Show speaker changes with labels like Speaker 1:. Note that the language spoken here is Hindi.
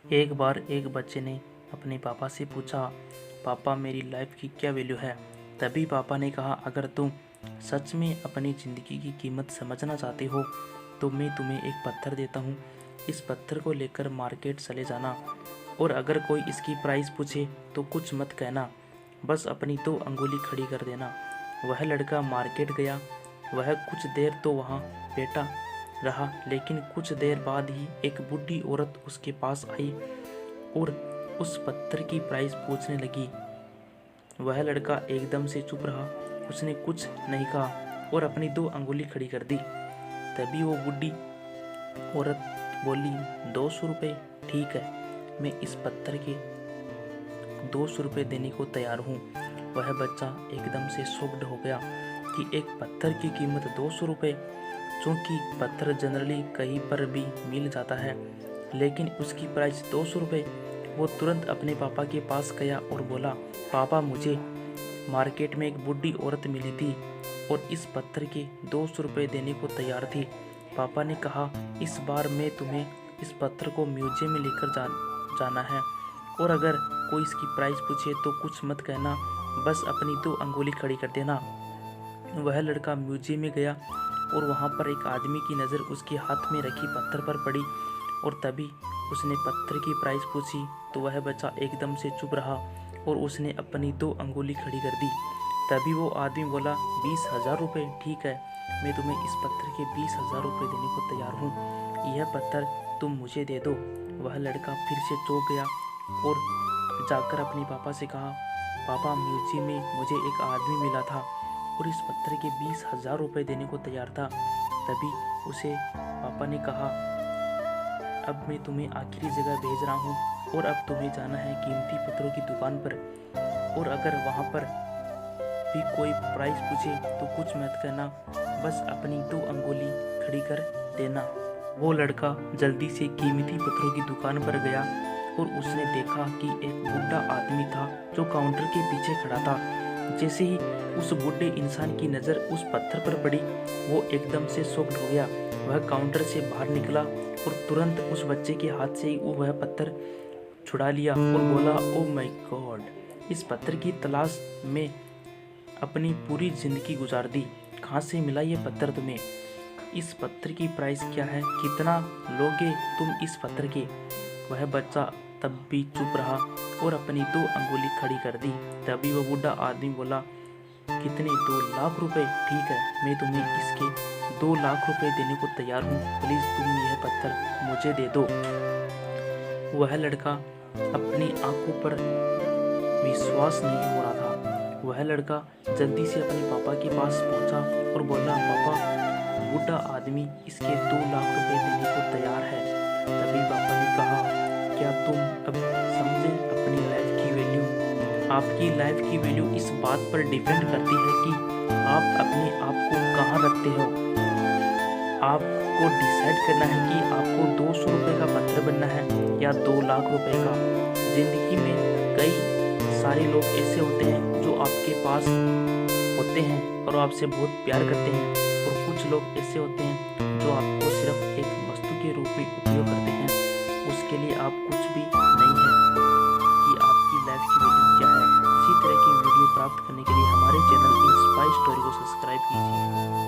Speaker 1: एक बार एक बच्चे ने अपने पापा से पूछा, पापा मेरी लाइफ की क्या वैल्यू है। तभी पापा ने कहा, अगर तुम सच में अपनी ज़िंदगी की कीमत समझना चाहते हो तो मैं तुम्हें एक पत्थर देता हूँ। इस पत्थर को लेकर मार्केट चले जाना और अगर कोई इसकी प्राइस पूछे तो कुछ मत कहना, बस अपनी 2 अंगुली खड़ी कर देना। वह लड़का मार्केट गया। वह कुछ देर तो वहाँ बैठा रहा, लेकिन कुछ देर बाद ही एक बूढ़ी औरत उसके पास आई और उस पत्थर की प्राइस पूछने लगी। वह लड़का एकदम से चुप रहा। उसने कुछ नहीं कहा और अपनी 2 अंगुली खड़ी कर दी। तभी वो बूढ़ी औरत बोली, 200 रुपये ठीक है, मैं इस पत्थर के 200 रुपये देने को तैयार हूँ। वह बच्चा एकदम से शॉक्ड हो गया कि एक पत्थर की कीमत 200 रुपये। चूँकि पत्थर जनरली कहीं पर भी मिल जाता है, लेकिन उसकी प्राइस 200 रुपये। वो तुरंत अपने पापा के पास गया और बोला, पापा मुझे मार्केट में एक बूढ़ी औरत मिली थी और इस पत्थर के 200 रुपये देने को तैयार थी। पापा ने कहा, इस बार मैं तुम्हें इस पत्थर को म्यूजियम में लेकर जाना है और अगर कोई इसकी प्राइस पूछे तो कुछ मत कहना, बस अपनी 2 अंगुली खड़ी कर देना। वह लड़का म्यूजियम में गया और वहाँ पर एक आदमी की नज़र उसके हाथ में रखी पत्थर पर पड़ी और तभी उसने पत्थर की प्राइस पूछी तो वह बच्चा एकदम से चुप रहा और उसने अपनी 2 अंगुली खड़ी कर दी। तभी वो आदमी बोला, 20,000 रुपये ठीक है, मैं तुम्हें इस पत्थर के 20,000 रुपये देने को तैयार हूँ। यह पत्थर तुम मुझे दे दो। वह लड़का फिर से चौंक गया और जाकर अपने पापा से कहा, पापा म्यूजियम में मुझे एक आदमी मिला था और इस पत्थर के 20,000 रुपये देने को तैयार था। तभी उसे पापा ने कहा, अब मैं तुम्हें आखिरी जगह भेज रहा हूँ और अब तुम्हें जाना है कीमती पत्थरों की दुकान पर और अगर वहाँ पर भी कोई प्राइस पूछे तो कुछ मत कहना, बस अपनी 2 अंगुली खड़ी कर देना। वो लड़का जल्दी से कीमती पत्थरों की दुकान पर गया और उसने देखा कि एक बूढ़ा आदमी था जो काउंटर के पीछे खड़ा था। जैसे ही उस बूढ़े इंसान की नज़र उस पत्थर पर पड़ी, वो एकदम से शॉक्ड हो गया। वह काउंटर से बाहर निकला और तुरंत उस बच्चे के हाथ से ही वह पत्थर छुड़ा लिया और बोला, ओह माय गॉड, इस पत्थर की तलाश में अपनी पूरी ज़िंदगी गुजार दी। कहाँ से मिला ये पत्थर तुम्हें? इस पत्थर की प्राइस क्या है? कितना लोगे तुम इस पत्थर के? वह बच्चा तब भी चुप रहा और अपनी 2 अंगुली खड़ी कर दी। तभी वह बूढ़ा आदमी बोला, कितने? 2 लाख रुपए ठीक है, मैं तुम्हें इसके 2 लाख रुपए देने को तैयार हूँ। प्लीज़ तुम यह पत्थर मुझे दे दो। वह लड़का अपनी आंखों पर विश्वास नहीं हो रहा था। वह लड़का जल्दी से अपने पापा के पास पहुंचा और बोला, पापा बूढ़ा आदमी इसके 2 लाख रुपए देने को तैयार है। तभी पापा ने कहा, क्या तुम अब समझे अपनी लाइफ की वैल्यू? आपकी लाइफ की वैल्यू इस बात पर डिपेंड करती है कि आप अपने आप को कहाँ रखते हो। आपको डिसाइड करना है कि आपको 200 रुपये का पत्थर बनना है या 2 लाख रुपए का। ज़िंदगी में कई सारे लोग ऐसे होते हैं जो आपके पास होते हैं और आपसे बहुत प्यार करते हैं और कुछ लोग ऐसे होते हैं जो आपको सिर्फ एक वस्तु के रूप में उपयोग करते हैं। उसके लिए आप कुछ भी नहीं है कि आपकी लाइफ की वैल्यू क्या है। इसी तरह की वीडियो प्राप्त करने के लिए हमारे चैनल इंस्पायर स्टोरी को सब्सक्राइब कीजिए।